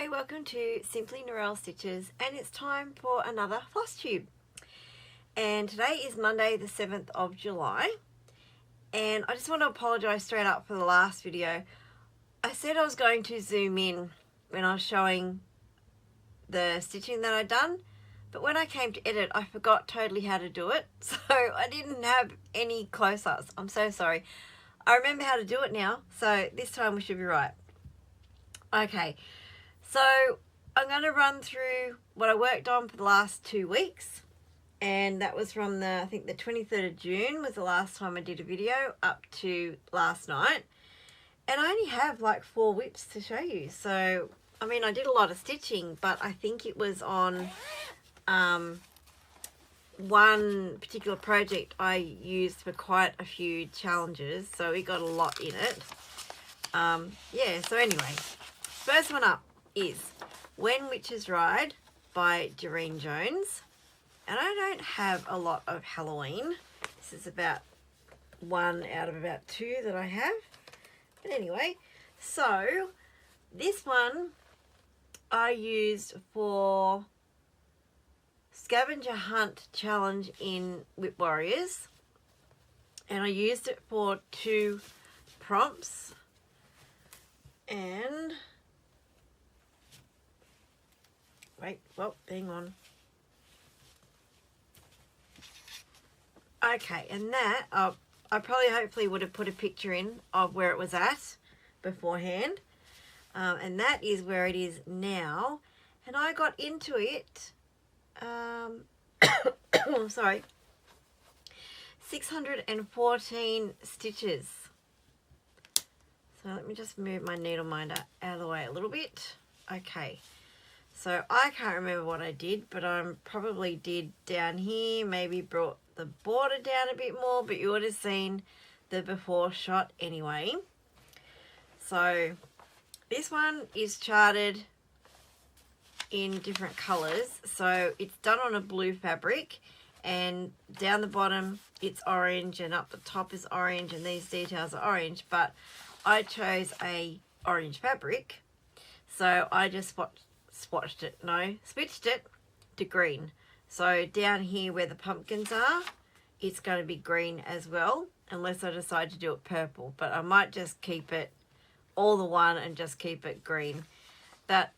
Hi, welcome to Simply Narelle Stitches, and it's time for another Flosstube. And today is Monday the 7th of July, and I just want to apologise straight up for the last video. I said I was going to zoom in when I was showing the stitching that I'd done, but when I came to edit I forgot totally how to do it, so I didn't have any close-ups. I'm so sorry. I remember how to do it now, so this time we should be right. Okay, so I'm going to run through what I worked on for the last 2 weeks, and that was from I think the 23rd of June was the last time I did a video up to last night, and I only have like 4 whips to show you. So I mean, I did a lot of stitching, but I think it was on one particular project I used for quite a few challenges, so it got a lot in it. Yeah, so anyway, first one up is When Witches Ride by Doreen Jones. And I don't have a lot of Halloween. This is about 1 out of about 2 that I have. But anyway, so this one I used for Scavenger Hunt Challenge in Whip Warriors. And I used it for 2 prompts. And wait, well, hang on. Okay, and that I probably hopefully would have put a picture in of where it was at beforehand, and that is where it is now. And I got into it sorry, 614 stitches. So let me just move my needle minder out of the way a little bit. Okay, so I can't remember what I did, but I probably did down here, maybe brought the border down a bit more, but you would have seen the before shot anyway. So this one is charted in different colors. So it's done on a blue fabric, and down the bottom it's orange, and up the top is orange, and these details are orange, but I chose a orange fabric, so I just switched it to green. So down here where the pumpkins are, it's going to be green as well, unless I decide to do it purple, but I might just keep it all the one and just keep it green. But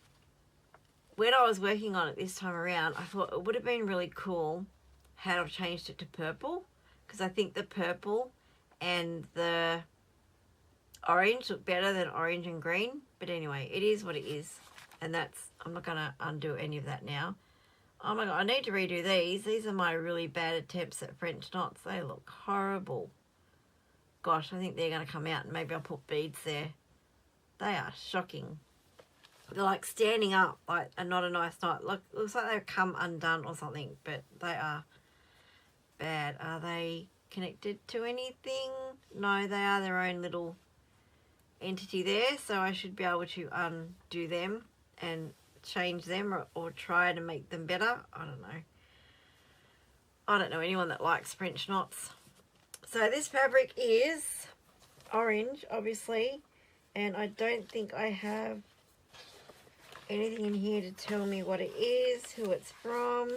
when I was working on it this time around, I thought it would have been really cool had I changed it to purple, because I think the purple and the orange look better than orange and green. But anyway, it is what it is, and I'm not going to undo any of that now. Oh my god, I need to redo these. These are my really bad attempts at French knots. They look horrible. Gosh, I think they're going to come out, and maybe I'll put beads there. They are shocking. They're like standing up like a not a nice knot. Look, looks like they've come undone or something, but they are bad. Are they connected to anything? No, they are their own little entity there, so I should be able to undo them and change them, or try to make them better. I don't know. I don't know anyone that likes French knots. So this fabric is orange, obviously, and I don't think I have anything in here to tell me what it is, who it's from.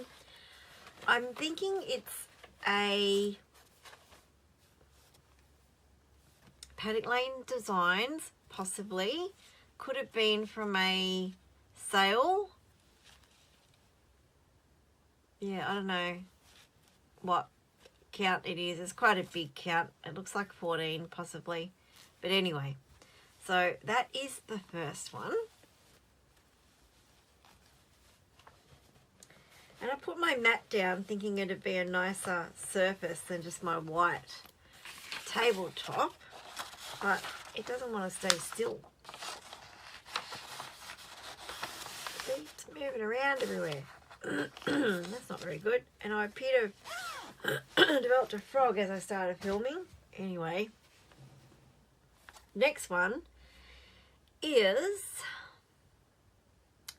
I'm thinking it's a Paddock Lane Designs, possibly. Could have been from a sale. Yeah, I don't know what count it is. It's quite a big count. It looks like 14 possibly. But anyway, so that is the first one. And I put my mat down thinking it'd be a nicer surface than just my white tabletop, but it doesn't want to stay still. See, it's moving around everywhere. That's not very good. And I appear to have developed a frog as I started filming. Anyway, next one is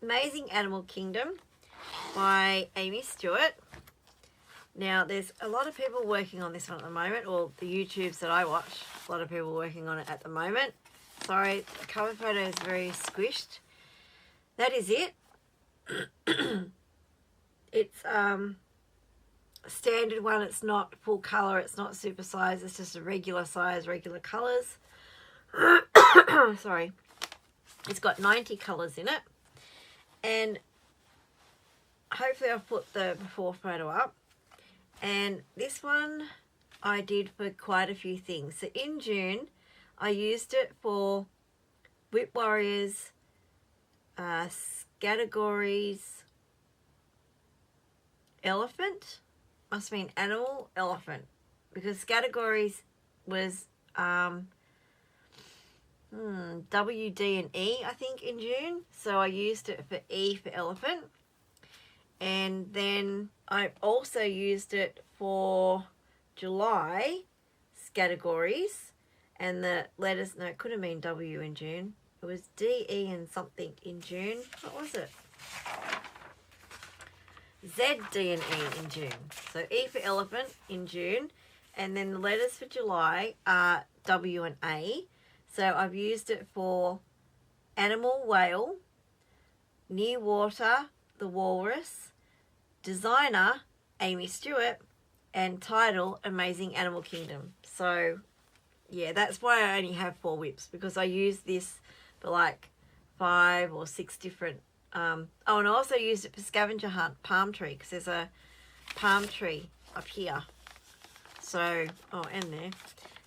Amazing Animal Kingdom by Amy Stewart. Now, there's a lot of people working on this one at the moment, or the YouTubes that I watch, a lot of people working on it at the moment. Sorry, the cover photo is very squished. that is it. It's standard one. It's not full color, it's not super size, it's just a regular size, regular colors. Sorry. It's got 90 colors in it, and hopefully I'll put the before photo up. And this one I did for quite a few things. So in June I used it for Whip Warriors, categories, elephant, must mean animal, elephant, because categories was W, D and E, I think, in June. So I used it for E for elephant. And then I also used it for July categories, and the letters, no, it could have been W in June. It was D, E and something in June. What was it? Z, D and E in June. So E for elephant in June, and then the letters for July are W and A. So I've used it for animal, whale, near water, the walrus, designer, Amy Stewart, and title, Amazing Animal Kingdom. So yeah, that's why I only have 4 whips, because I use this for like 5 or 6 different oh, and I also used it for scavenger hunt palm tree, because there's a palm tree up here. So, oh, and there.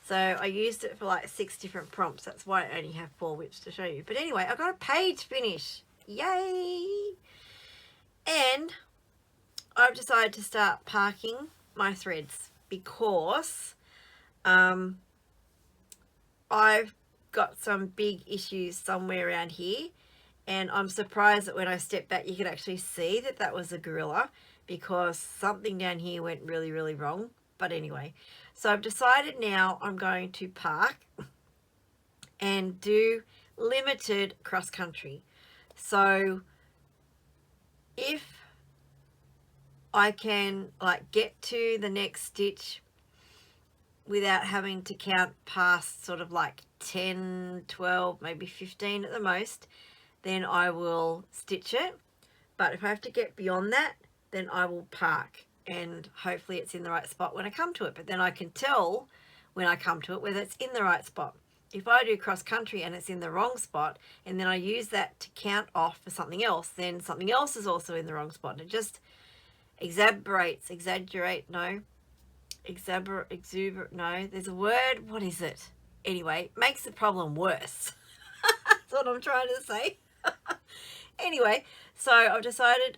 So I used it for like 6 different prompts. That's why I only have 4 whips to show you. But anyway, I got a page finish. Yay! And I've decided to start parking my threads, because I've got some big issues somewhere around here, and I'm surprised that when I stepped back you could actually see that that was a gorilla, because something down here went really, really wrong. But anyway, so I've decided now I'm going to park and do limited cross country. So if I can like get to the next stitch without having to count past sort of like 10, 12, maybe 15 at the most, then I will stitch it. But if I have to get beyond that, then I will park, and hopefully it's in the right spot when I come to it. But then I can tell when I come to it whether it's in the right spot. If I do cross country and it's in the wrong spot, and then I use that to count off for something else, then something else is also in the wrong spot. And it just no, there's a word, what is it? Anyway, makes the problem worse. That's what I'm trying to say. Anyway, so I've decided,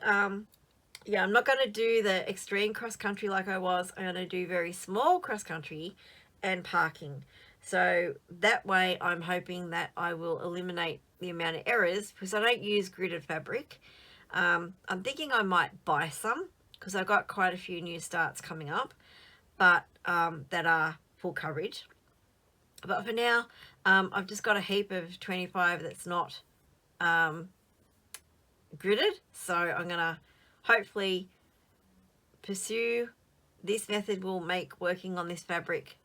yeah, I'm not going to do the extreme cross country like I was. I'm going to do very small cross country and parking. So that way I'm hoping that I will eliminate the amount of errors, because I don't use gridded fabric. I'm thinking I might buy some, because I've got quite a few new starts coming up, but that are full coverage. But for now, I've just got a heap of 25 that's not gridded. So I'm going to hopefully pursue this method, will make working on this fabric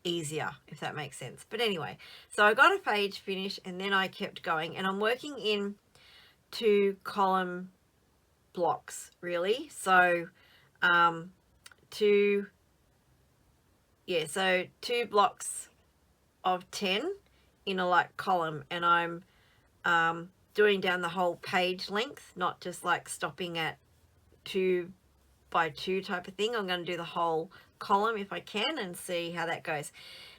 easier, if that makes sense. But anyway, so I got a page finish, and then I kept going, and I'm working in 2 column blocks really. So 2 blocks of 10 in a like column, and I'm doing down the whole page length, not just like stopping at 2 by 2 type of thing. I'm going to do the whole column if I can, and see how that goes.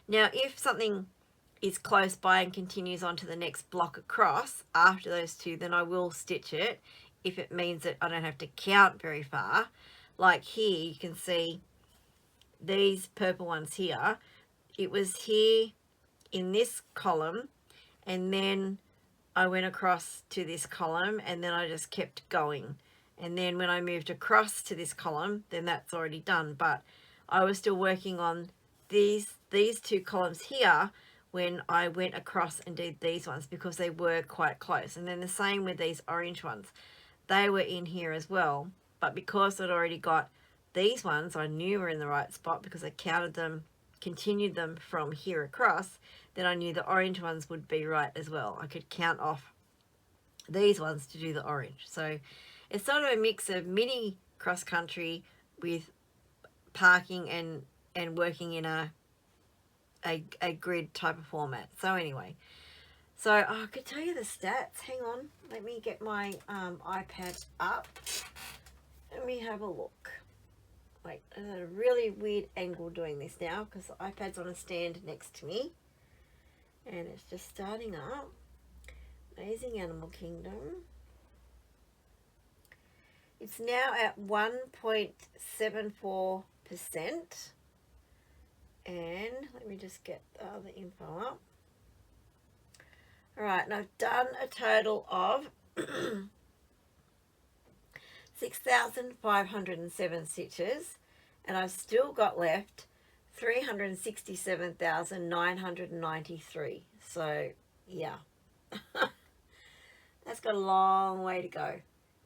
Now if something is close by and continues on to the next block across after those 2, then I will stitch it, if it means that I don't have to count very far. Like here you can see these purple ones here, it was here in this column, and then I went across to this column, and then I just kept going, and then when I moved across to this column, then that's already done. But I was still working on these 2 columns here when I went across and did these ones, because they were quite close. And then the same with these orange ones, they were in here as well, but because I'd already got these ones I knew were in the right spot, because I counted them, continued them from here across, then I knew the orange ones would be right as well. I could count off these ones to do the orange. So it's sort of a mix of mini cross country with parking and working in a grid type of format. So anyway, so I could tell you the stats. Hang on, let me get my iPad up. Let me have a look. Wait, I'm at a really weird angle doing this now because the iPad's on a stand next to me and it's just starting up. Amazing Animal Kingdom. It's now at 1.74%. And let me just get the other info up. Alright, and I've done a total of 6,507 stitches, and I've still got left 367,993. So, yeah. That's got a long way to go.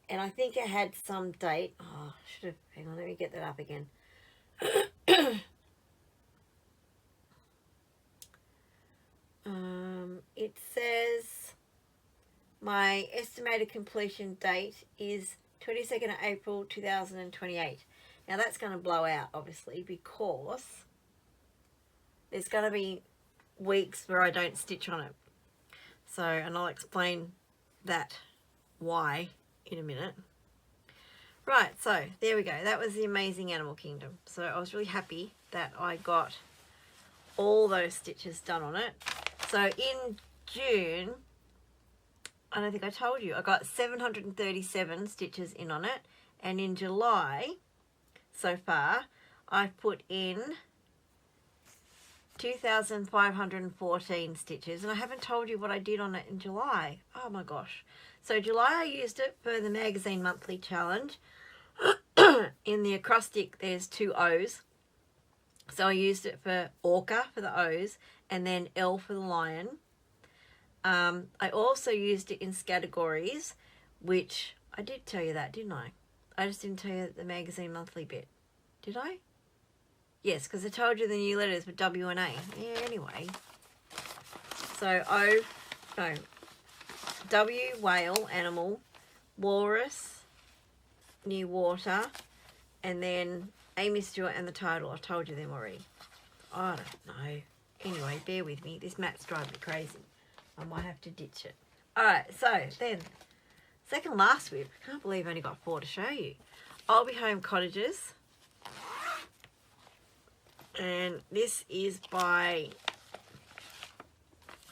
And I think it had some date. Oh, should have. Hang on, let me get that up again. It says my estimated completion date is 22nd of April 2028. Now that's going to blow out, obviously, because there's going to be weeks where I don't stitch on it. So, and I'll explain that why in a minute. Right, so there we go. That was the Amazing Animal Kingdom. So I was really happy that I got all those stitches done on it. So in June, I don't think I told you, I got 737 stitches in on it. And in July, so far, I've put in 2,514 stitches. And I haven't told you what I did on it in July. Oh my gosh. So July I used it for the Magazine Monthly Challenge. In the acrostic, there's 2 O's. So I used it for Orca for the O's and then L for the lion. I also used it in categories, which I did tell you that, didn't I? I just didn't tell you the Magazine Monthly bit. Did I? Yes, because I told you the new letters were W and A. Yeah, anyway. So W, whale, animal, walrus, new water, and then Amy Stewart and the title. I've told you them already. I don't know. Anyway, bear with me. This map's driving me crazy. I might have to ditch it. Alright, so then, second last whip. I can't believe I only got 4 to show you. I'll Be Home Cottages. And this is by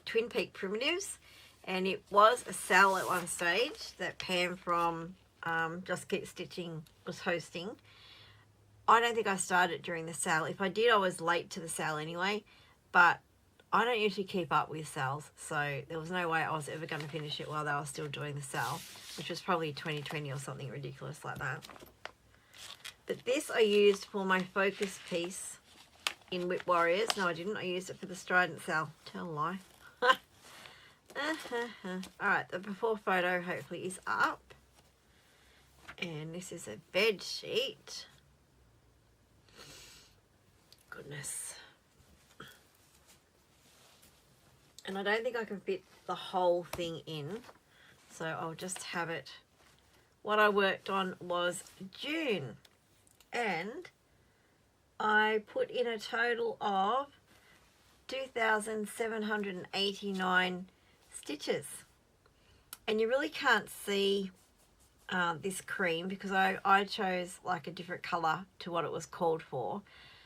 Twin Peak Primitives. And it was a sale at one stage that Pam from Just Keep Stitching was hosting. I don't think I started during the sale. If I did, I was late to the sale anyway. But I don't usually keep up with sales, so there was no way I was ever going to finish it while they were still doing the sale, which was probably 2020 or something ridiculous like that. But this I used for my focus piece in Whip Warriors. No, I didn't. I used it for the Strident sale. Tell a lie. Alright, the before photo hopefully is up. And this is a bed sheet. Goodness. And I don't think I can fit the whole thing in, so I'll just have it. What I worked on was June, and I put in a total of 2,789 stitches. And you really can't see this cream because I chose like a different colour to what it was called for.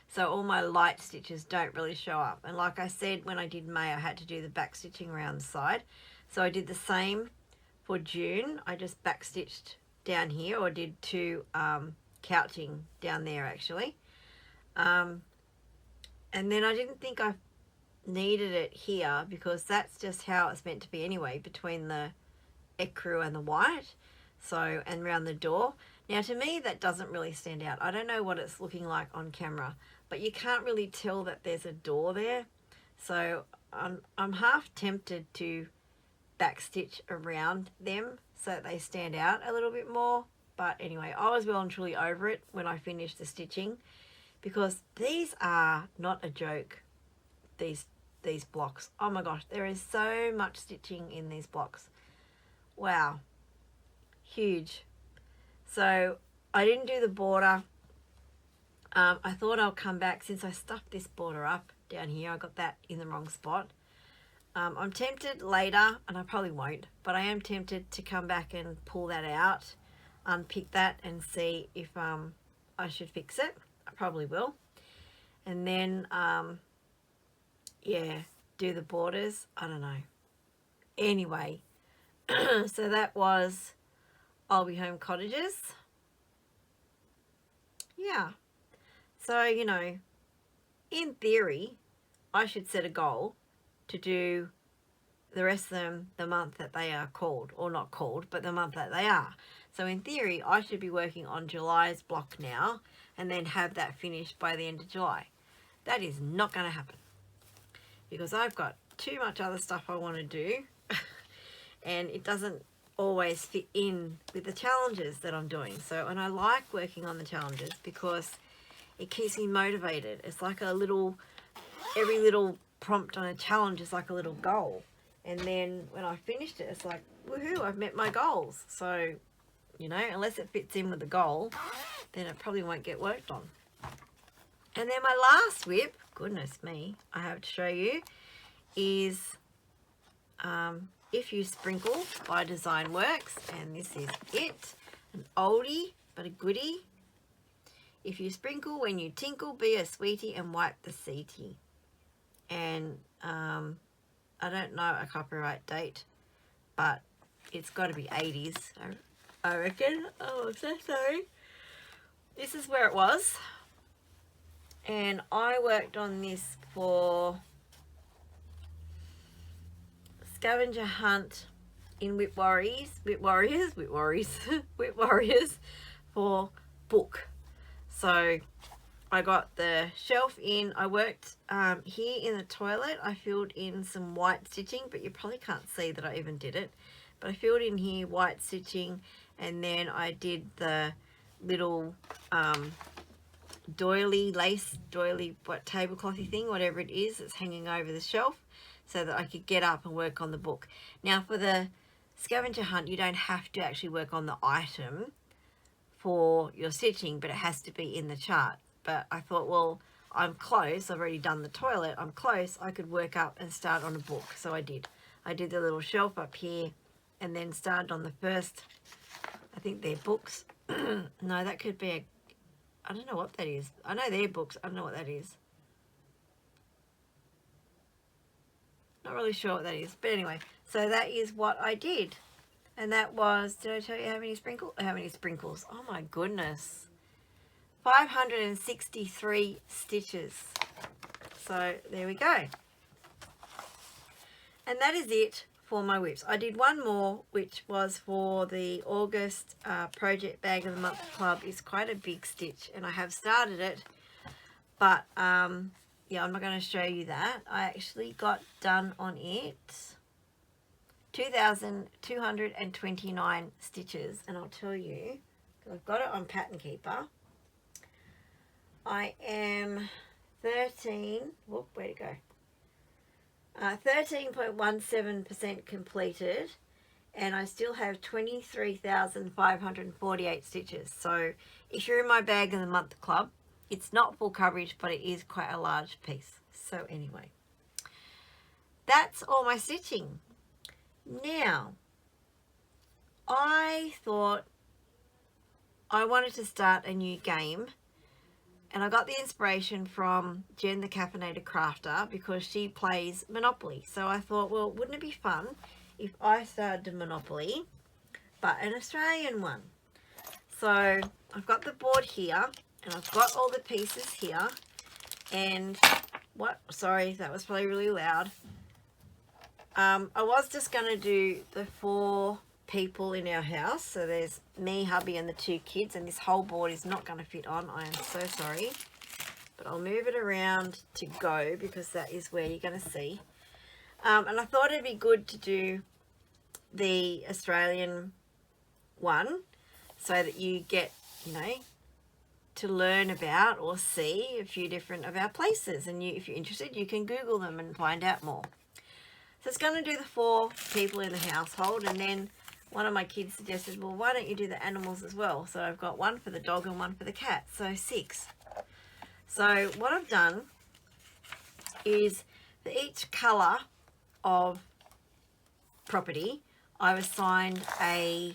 So all my light stitches don't really show up. And like I said, when I did May, I had to do the back stitching around the side. So I did the same for June. I just back stitched down here, or did 2 couching down there actually. And then I didn't think I needed it here because that's just how it's meant to be anyway, between the ecru and the white. So, and around the door. Now to me that doesn't really stand out. I don't know what it's looking like on camera, but you can't really tell that there's a door there. So I'm half tempted to backstitch around them so that they stand out a little bit more. But anyway, I was well and truly over it when I finished the stitching, because these are not a joke, these blocks. Oh my gosh, there is so much stitching in these blocks. Wow, huge. So I didn't do the border. I thought I'll come back since I stuffed this border up down here. I got that in the wrong spot. I'm tempted later, and I probably won't, but I am tempted to come back and pull that out, unpick that, and see if I should fix it. I probably will. And then, yeah, do the borders. I don't know. Anyway, so that was I'll Be Home Cottages. Yeah. So, you know, in theory, I should set a goal to do the rest of them the month that they are called, or not called, but the month that they are. So in theory, I should be working on July's block now and then have that finished by the end of July. That is not going to happen because I've got too much other stuff I want to do and it doesn't always fit in with the challenges that I'm doing. So, and I like working on the challenges because it keeps me motivated. It's like a little, every little prompt on a challenge is like a little goal. And then when I finished it, it's like, woohoo, I've met my goals. So, you know, unless it fits in with the goal, then it probably won't get worked on. And then my last whip, goodness me, I have to show you, is If You Sprinkle by Design Works. And this is it, an oldie but a goodie. If you sprinkle when you tinkle, be a sweetie and wipe the seatie. And I don't know a copyright date, but it's got to be 80s, I reckon. Oh, I'm so sorry. This is where it was. And I worked on this for Scavenger Hunt in Whip Warriors for book. So I got the shelf in. I worked here in the toilet. I filled in some white stitching, but you probably can't see that I even did it. But I filled in here white stitching, and then I did the little lace doily, what tableclothy thing, whatever it is that's hanging over the shelf, so that I could get up and work on the book. Now for the scavenger hunt, you don't have to actually work on the item for your stitching, but it has to be in the chart. But I thought, well, I'm close, I've already done the toilet, I'm close, I could work up and start on a book. So I did the little shelf up here and then started on the first, I think they're books. No, that could be I don't know what that is. I know they're books, I don't know what that is. Not really sure what that is, but anyway, so that is what I did. And that was, did I tell you how many sprinkles? Oh my goodness. 563 stitches. So there we go. And that is it for my whips. I did one more, which was for the August Project Bag of the Month Club. It's quite a big stitch, and I have started it, but yeah, I'm not going to show you that. I actually got done on it 2,229 stitches, and I'll tell you, I've got it on Pattern Keeper. I am 13.17% completed, and I still have 23,548 stitches. So if you're in my Bag of the Month Club, it's not full coverage, but it is quite a large piece. So anyway, that's all my stitching. Now, I thought I wanted to start a new game, and I got the inspiration from Jen the Caffeinated Crafter because she plays Monopoly. So I thought, well, wouldn't it be fun if I started a Monopoly, but an Australian one? So I've got the board here, and I've got all the pieces here, and sorry, that was probably really loud. I was just going to do the 4 people in our house. So there's me, hubby, and the 2 kids, and this whole board is not going to fit on. I am so sorry. But I'll move it around to go because that is where you're going to see. And I thought it'd be good to do the Australian one so that you get, you know, to learn about or see a few different of our places. And if you're interested, you can Google them and find out more. So it's going to do the 4 people in the household, and then one of my kids suggested, well, why don't you do the animals as well? So I've got one for the dog and one for the cat, so 6. So what I've done is for each colour of property, I've assigned a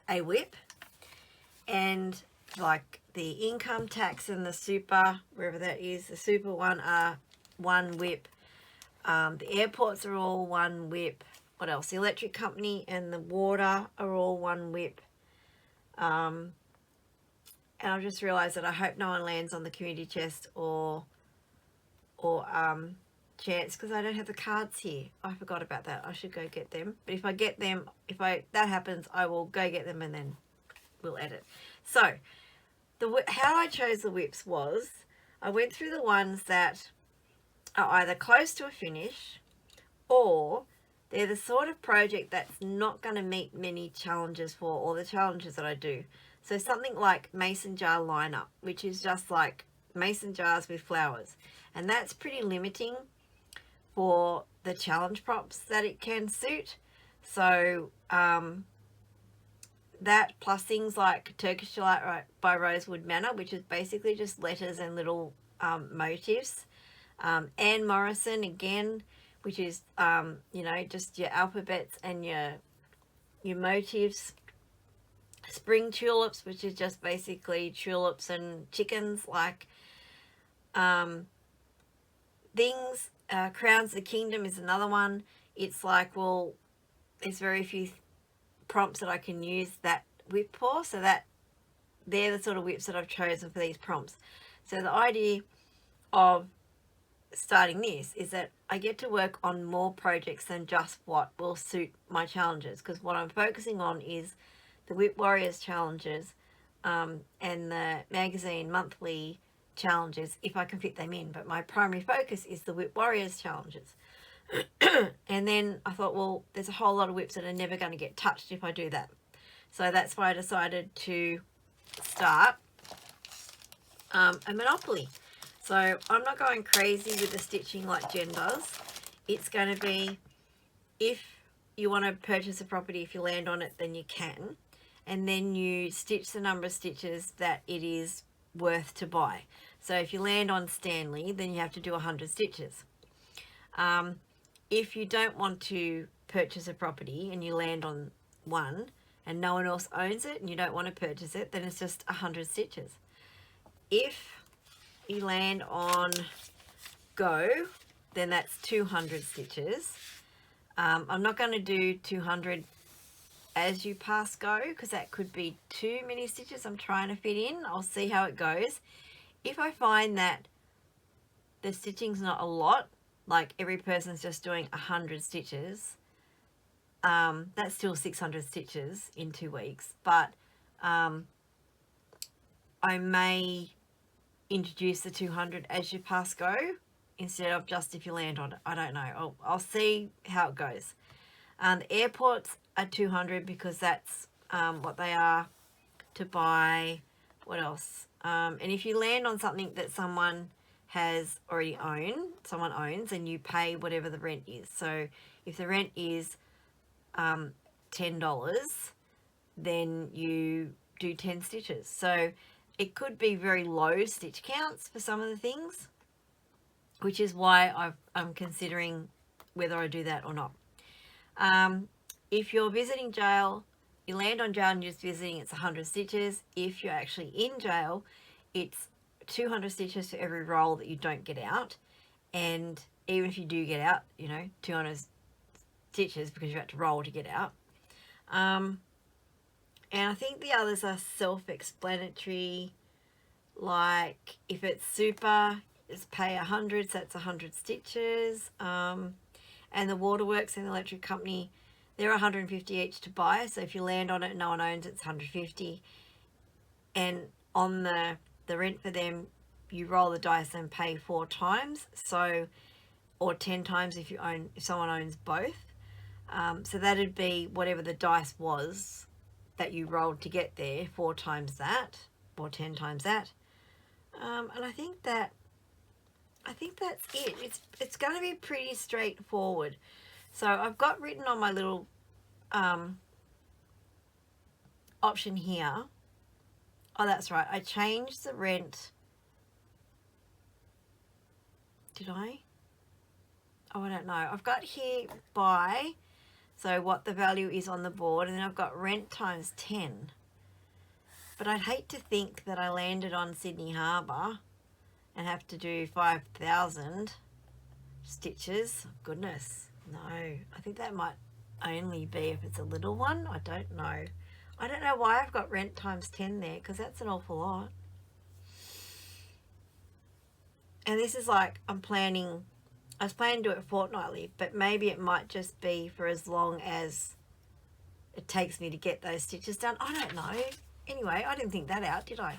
whip, and like the income tax and the super, wherever that is, the super one are 1 whip. The airports are all 1 whip. What else? The electric company and the water are all 1 whip. And I've just realised that I hope no one lands on the community chest or chance, because I don't have the cards here. I forgot about that. I should go get them. But if I get them, that happens, I will go get them and then we'll edit. So how I chose the whips was I went through the ones that are either close to a finish or they're the sort of project that's not going to meet many challenges for all the challenges that I do. So something like mason jar lineup, which is just like mason jars with flowers. And that's pretty limiting for the challenge props that it can suit. So that plus things like Turkish Delight by Rosewood Manor, which is basically just letters and little motifs. Anne Morrison again, which is you know, just your alphabets and your motifs. Spring tulips, which is just basically tulips and chickens, like things. Crowns of the Kingdom is another one. It's like, well, there's very few prompts that I can use that whip for, so that they're the sort of whips that I've chosen for these prompts. So the idea of starting this is that I get to work on more projects than just what will suit my challenges, because what I'm focusing on is the Whip Warriors challenges and the magazine monthly challenges, if I can fit them in. But my primary focus is the Whip Warriors challenges. And then I thought, well, there's a whole lot of whips that are never going to get touched if I do that. So that's why I decided to start a Monopoly. So I'm not going crazy with the stitching like Jen does. It's going to be, if you want to purchase a property, if you land on it, then you can. And then you stitch the number of stitches that it is worth to buy. So if you land on Stanley, then you have to do 100 stitches. If you don't want to purchase a property and you land on one and no one else owns it and you don't want to purchase it, then it's just 100 stitches. If you land on Go, then that's 200 stitches. I'm not going to do 200 as you pass Go, because that could be too many stitches I'm trying to fit in. I'll see how it goes. If I find that the stitching's not a lot, like every person's just doing 100 stitches, that's still 600 stitches in 2 weeks, but I may introduce the 200 as you pass Go instead of just if you land on it. I don't know. I'll see how it goes. The airports are 200 because that's what they are to buy. What else? And if you land on something that someone has already someone owns, and you pay whatever the rent is. So if the rent is $10, then you do 10 stitches. So it could be very low stitch counts for some of the things, which is why I'm considering whether I do that or not. If you're visiting jail, you land on jail and you're just visiting, it's 100 stitches. If you're actually in jail, it's 200 stitches for every roll that you don't get out. And even if you do get out, you know, 200 stitches because you had to roll to get out. And I think the others are self-explanatory. Like if it's super, just pay 100, so that's 100 stitches. And the waterworks and the electric company, they're 150 each to buy. So if you land on it and no one owns it, it's 150. And on the rent for them, you roll the dice and pay 4 times. So, or 10 times if someone owns both. So that'd be whatever the dice was that you rolled to get there, 4 times that, or 10 times that. And I think that's it. It's going to be pretty straightforward. So I've got written on my little option here. Oh, that's right. I changed the rent. Did I? Oh, I don't know. I've got here buy, so what the value is on the board, and then I've got rent times 10. But I'd hate to think that I landed on Sydney Harbour and have to do 5,000 stitches. Goodness, no. I think that might only be if it's a little one. I don't know. I don't know why I've got rent times 10 there, because that's an awful lot. And this is like, I was planning to do it fortnightly, but maybe it might just be for as long as it takes me to get those stitches done. I don't know. Anyway, I didn't think that out, did I?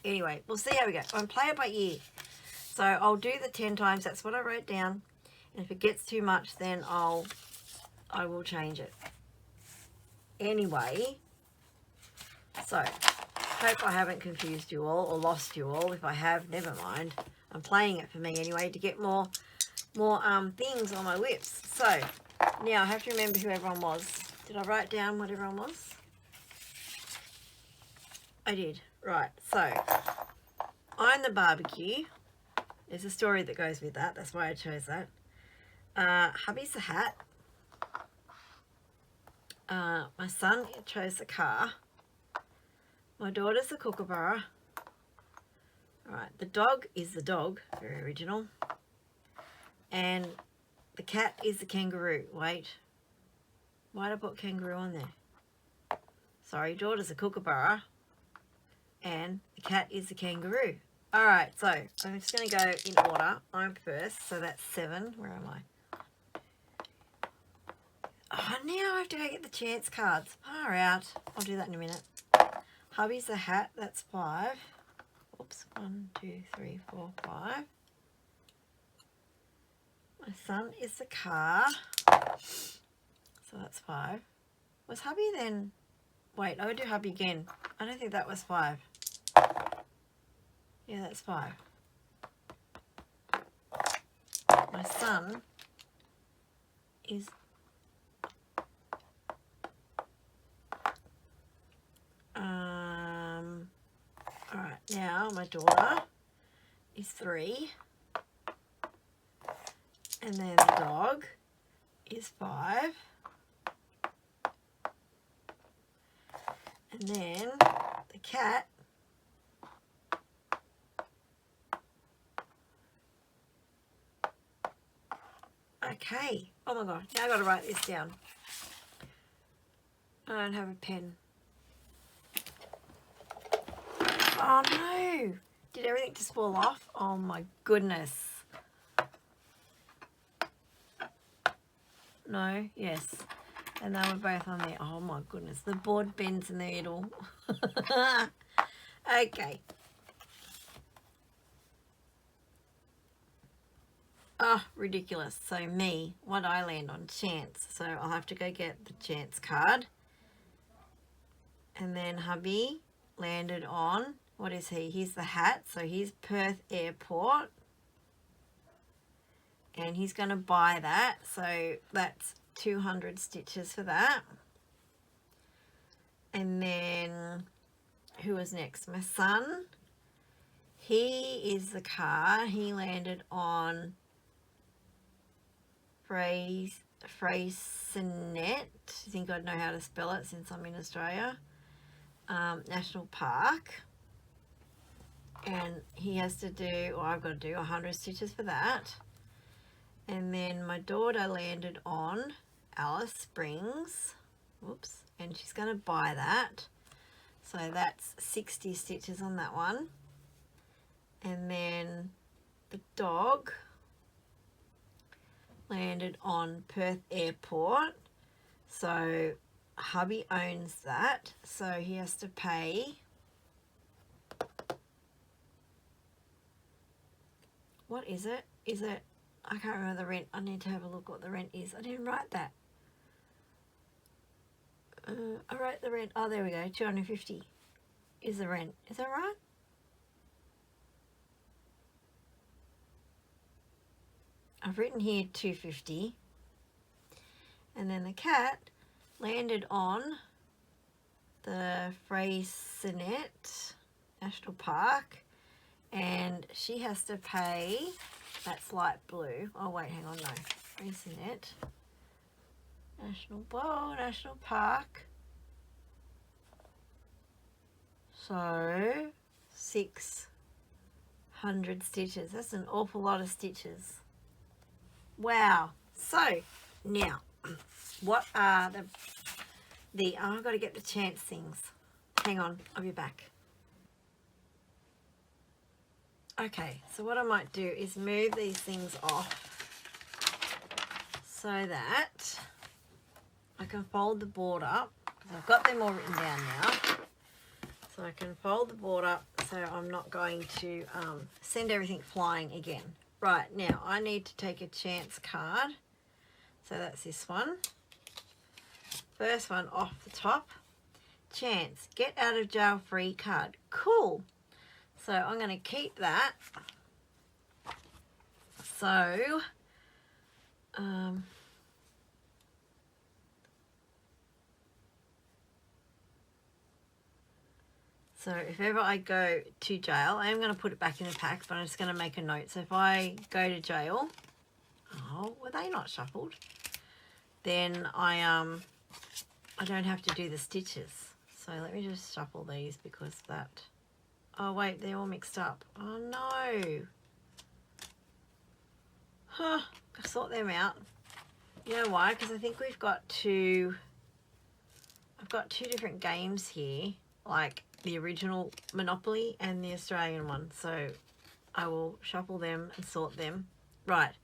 Anyway, we'll see how we go. I'm play it by ear. So I'll do the 10 times. That's what I wrote down. And if it gets too much, then I will change it. Anyway, so hope I haven't confused you all or lost you all. If I have, never mind. I'm playing it for me anyway to get more things on my whips. So now I have to remember who everyone was. Did I write down what everyone was? I did. Right. So I'm the barbecue. There's a story that goes with that. That's why I chose that. Hubby's the hat. My son chose the car. My daughter's the kookaburra. Alright, the dog is the dog. Very original. And the cat is the kangaroo. Wait. Why did I put kangaroo on there? Sorry, daughter's a kookaburra. And the cat is the kangaroo. Alright, so I'm just going to go in order. I'm first, so that's 7. Where am I? Oh, now I have to go get the chance cards. Far out. I'll do that in a minute. Hubby's the hat. That's 5. Oops. 1, 2, 3, 4, 5. My son is the car. So that's 5. Was hubby then? Wait, I would do hubby again. I don't think that was 5. Yeah, that's 5. My son is alright, now my daughter is 3. And then the dog is 5. And then the cat okay. Oh my god, now I've got to write this down. I don't have a pen. Oh no! Did everything just fall off? Oh my goodness. No? Yes. And they were both on there. Oh my goodness. The board bends in the middle. Okay. Oh, ridiculous. So me, what I land on? Chance. So I'll have to go get the chance card. And then hubby landed on, what is he? He's the hat. So he's Perth Airport. And he's going to buy that. So that's 200 stitches for that. And then who was next? My son. He is the car. He landed on Freycinet. I think I'd know how to spell it since I'm in Australia. National Park. And he has to do, or I've got to do 100 stitches for that. And then my daughter landed on Alice Springs. Whoops. And she's going to buy that. So that's 60 stitches on that one. And then the dog landed on Perth Airport. So hubby owns that. So he has to pay. What is it? Is it? I can't remember the rent. I need to have a look what the rent is. I didn't write that. I wrote the rent. Oh, there we go. 250 is the rent. Is that right? I've written here 250. And then the cat landed on the Freycinet National Park, and she has to pay, that's light blue. Oh wait, hang on, no. Freycinet National Park. So 600 stitches. That's an awful lot of stitches. Wow. So now, what are the I've got to get the chance things. Hang on, I'll be back. Okay, so what I might do is move these things off so that I can fold the board up, because I've got them all written down now. So I can fold the board up so I'm not going to send everything flying again. Right, now I need to take a chance card. So that's this one. First one off the top. Chance, get out of jail free card. Cool. So I'm going to keep that. So, so if ever I go to jail, I am going to put it back in the pack, but I'm just going to make a note. So if I go to jail, oh, were they not shuffled? Then I don't have to do the stitches. So let me just shuffle these because that, oh wait, they're all mixed up. Oh no. Huh, I'll sort them out. You know why? Because I think I've got two different games here, like the original Monopoly and the Australian one. So I will shuffle them and sort them. Right.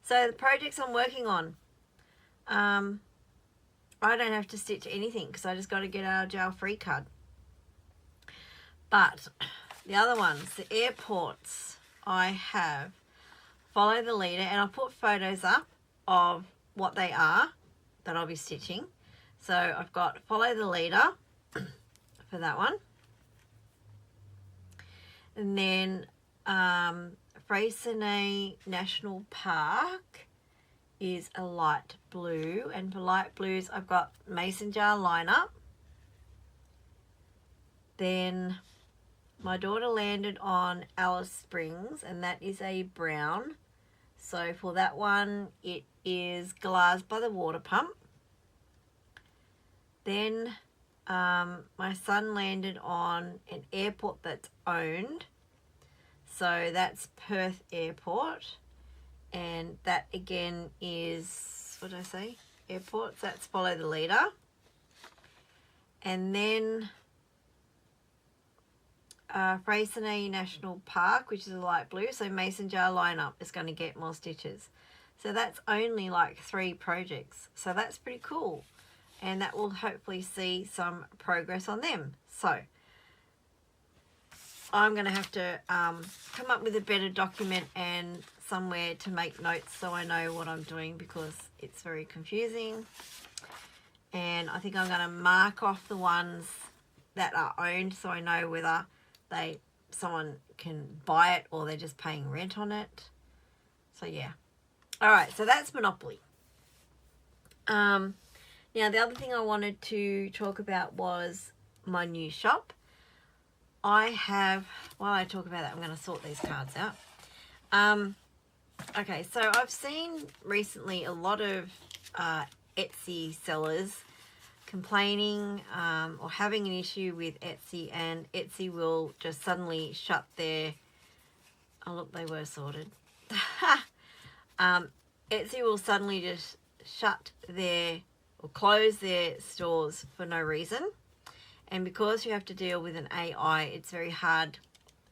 So the projects I'm working on, I don't have to stitch anything because I just got to get out of jail free card. But the other ones, the airports, I have follow the leader, and I'll put photos up of what they are that I'll be stitching. So I've got follow the leader for that one. And then Freycinet National Park is a light blue, and for light blues I've got mason jar lineup. Then my daughter landed on Alice Springs, and that is a brown. So for that one it is glass by the water pump. Then my son landed on an airport that's owned, so that's Perth Airport, and that again is, what did I say, airports, that's follow the leader. And then Freycinet National Park, which is a light blue, so mason jar lineup is going to get more stitches. So that's only like 3 projects, so that's pretty cool, and that will hopefully see some progress on them. So I'm going to have to come up with a better document and somewhere to make notes so I know what I'm doing, because it's very confusing. And I think I'm going to mark off the ones that are owned so I know whether someone can buy it or they're just paying rent on it. So yeah. All right, so that's Monopoly. Now the other thing I wanted to talk about was my new shop. I have, while I talk about that, I'm going to sort these cards out. Okay, so I've seen recently a lot of Etsy sellers complaining or having an issue with Etsy, and Etsy will just suddenly shut their, oh look, they were sorted. Etsy will suddenly just shut their or close their stores for no reason, and because you have to deal with an AI, it's very hard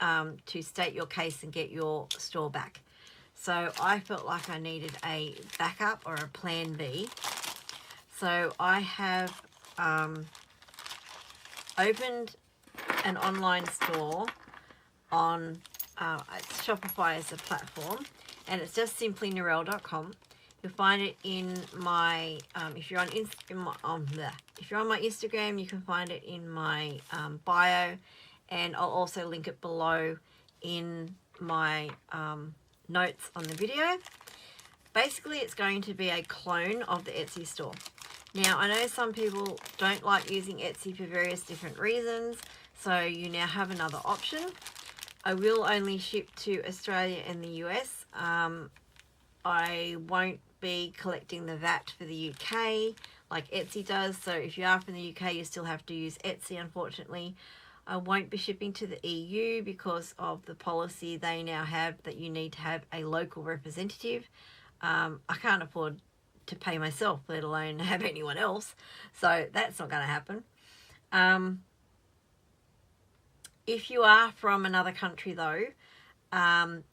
to state your case and get your store back. So I felt like I needed a backup or a plan B. So I have opened an online store on Shopify as a platform, and it's just simply Narelle.com. You'll find it in my if you're on my Instagram, you can find it in my bio, and I'll also link it below in my notes on the video. Basically, it's going to be a clone of the Etsy store. Now, I know some people don't like using Etsy for various different reasons, so you now have another option. I will only ship to Australia and the US. I won't be collecting the VAT for the UK like Etsy does, so if you are from the UK, you still have to use Etsy, unfortunately. I won't be shipping to the EU because of the policy they now have that you need to have a local representative. I can't afford to pay myself, let alone have anyone else, so that's not going to happen. If you are from another country though,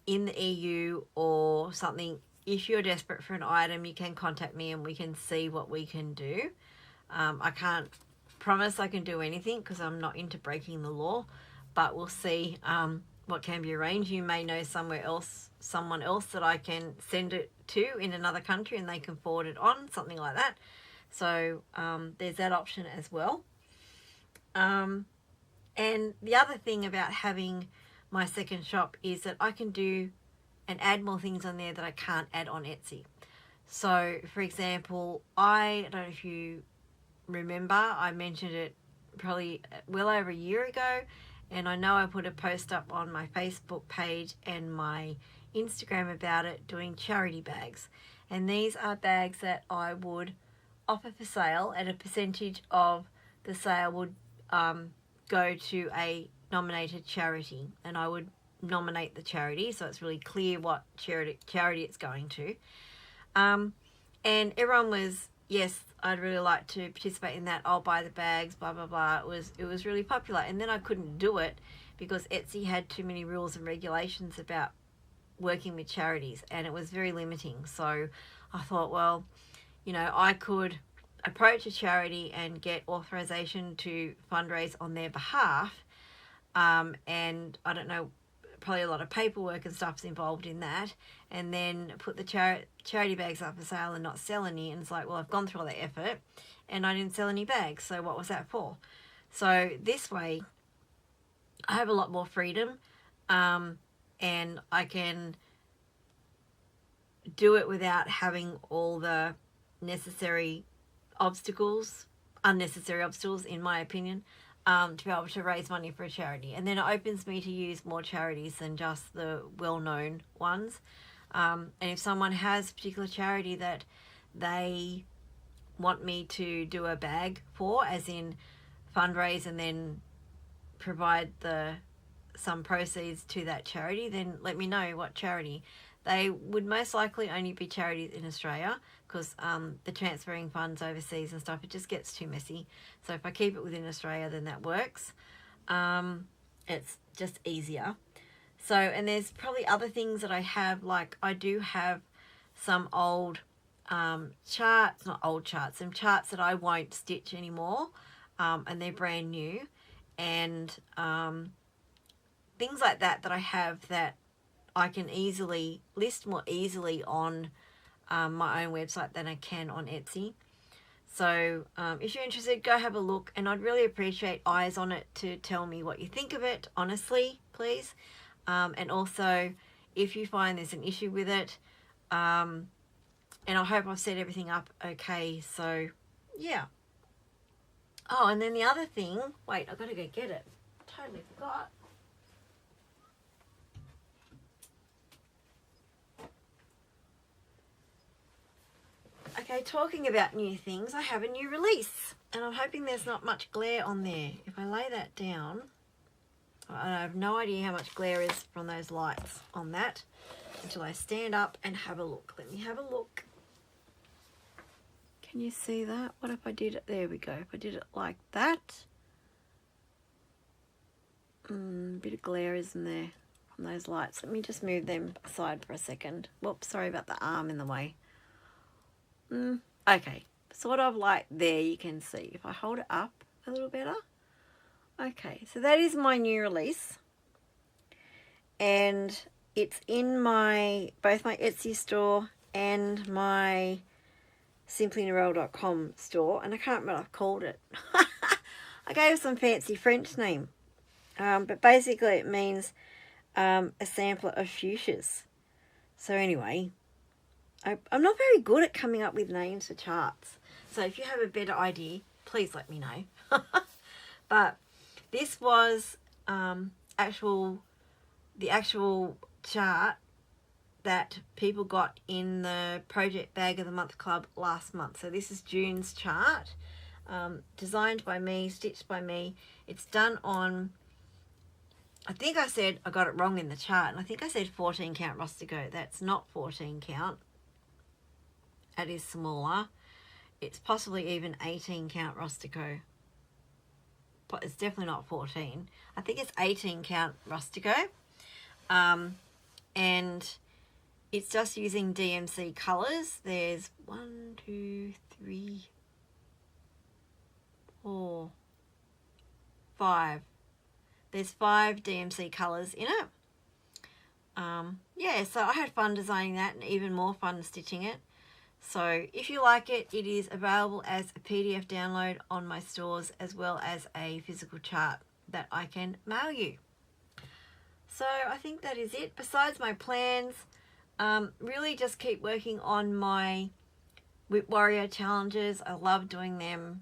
in the EU or something, if you're desperate for an item, you can contact me and we can see what we can do. I can't promise I can do anything because I'm not into breaking the law, but we'll see what can be arranged. You may know someone else that I can send it to in another country and they can forward it on, something like that. So there's that option as well. And the other thing about having my second shop is that I can do and add more things on there that I can't add on Etsy. So, for example, I don't know if you remember, I mentioned it probably well over a year ago, and I know I put a post up on my Facebook page and my Instagram about it, doing charity bags. And these are bags that I would offer for sale, and a percentage of the sale would go to a nominated charity, and I would nominate the charity so it's really clear what charity it's going to. And everyone was, yes, I'd really like to participate in that, I'll buy the bags, blah blah blah. It was really popular, and then I couldn't do it because Etsy had too many rules and regulations about working with charities, and it was very limiting. So I thought, well, you know, I could approach a charity and get authorization to fundraise on their behalf, and I don't know, probably a lot of paperwork and stuff's involved in that, and then put the charity bags up for sale and not sell any. And it's like, well, I've gone through all that effort and I didn't sell any bags, so what was that for? So this way I have a lot more freedom, and I can do it without having all the unnecessary obstacles in my opinion, to be able to raise money for a charity. And then it opens me to use more charities than just the well-known ones. And if someone has a particular charity that they want me to do a bag for, as in fundraise and then provide some proceeds to that charity, then let me know what charity. They would most likely only be charities in Australia because the transferring funds overseas and stuff, it just gets too messy. So if I keep it within Australia, then that works. It's just easier. So, and there's probably other things that I have, like I do have some old charts, not old charts, some charts that I won't stitch anymore, and they're brand new. And things like that I have that I can easily list more easily on my own website than I can on Etsy. So if you're interested, go have a look, and I'd really appreciate eyes on it to tell me what you think of it, honestly, please. And also, if you find there's an issue with it, and I hope I've set everything up okay. So yeah. Oh, and then the other thing, wait, I've got to go get it. Totally forgot. Okay, talking about new things, I have a new release, and I'm hoping there's not much glare on there. If I lay that down, I have no idea how much glare is from those lights on that until I stand up and have a look. Let me have a look. Can you see that? What if I did it? There we go. If I did it like that. Bit of glare, isn't there, from those lights? Let me just move them aside for a second. Whoops, sorry about the arm in the way. Okay, sort of like there, you can see. If I hold it up a little better. Okay, so that is my new release. And it's in both my Etsy store and my simplynorelle.com store. And I can't remember what I've called it. I gave it some fancy French name. But basically it means a sampler of fuchsias. So anyway, I'm not very good at coming up with names for charts. So So if you have a better idea, please let me know. But this was the actual chart that people got in the Project Bag of the Month Club last month. So this is June's chart, designed by me, stitched by me. It's done on, I think I said, I got it wrong in the chart, and I think I said 14 count Rustico. That's not 14 count. That is smaller. It's possibly even 18 count Rustico. But it's definitely not 14. I think it's 18 count Rustico. And it's just using DMC colours. There's 1, 2, 3, 4, 5. There's 5 DMC colours in it. Yeah, so I had fun designing that, and even more fun stitching it. So if you like it, it is available as a PDF download on my stores, as well as a physical chart that I can mail you. So I think that is it. Besides my plans, really just keep working on my Whip Warrior challenges. I love doing them.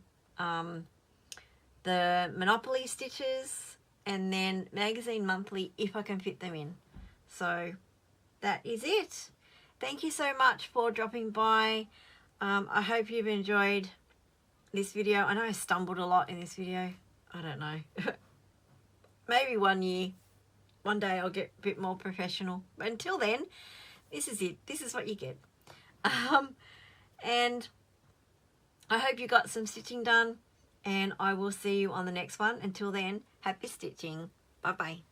The Monopoly stitches, and then Magazine Monthly if I can fit them in. So that is it. Thank you so much for dropping by. I hope you've enjoyed this video. I know I stumbled a lot in this video. I don't know. Maybe one day I'll get a bit more professional. But until then, this is it. This is what you get. And I hope you got some stitching done. And I will see you on the next one. Until then, happy stitching. Bye-bye.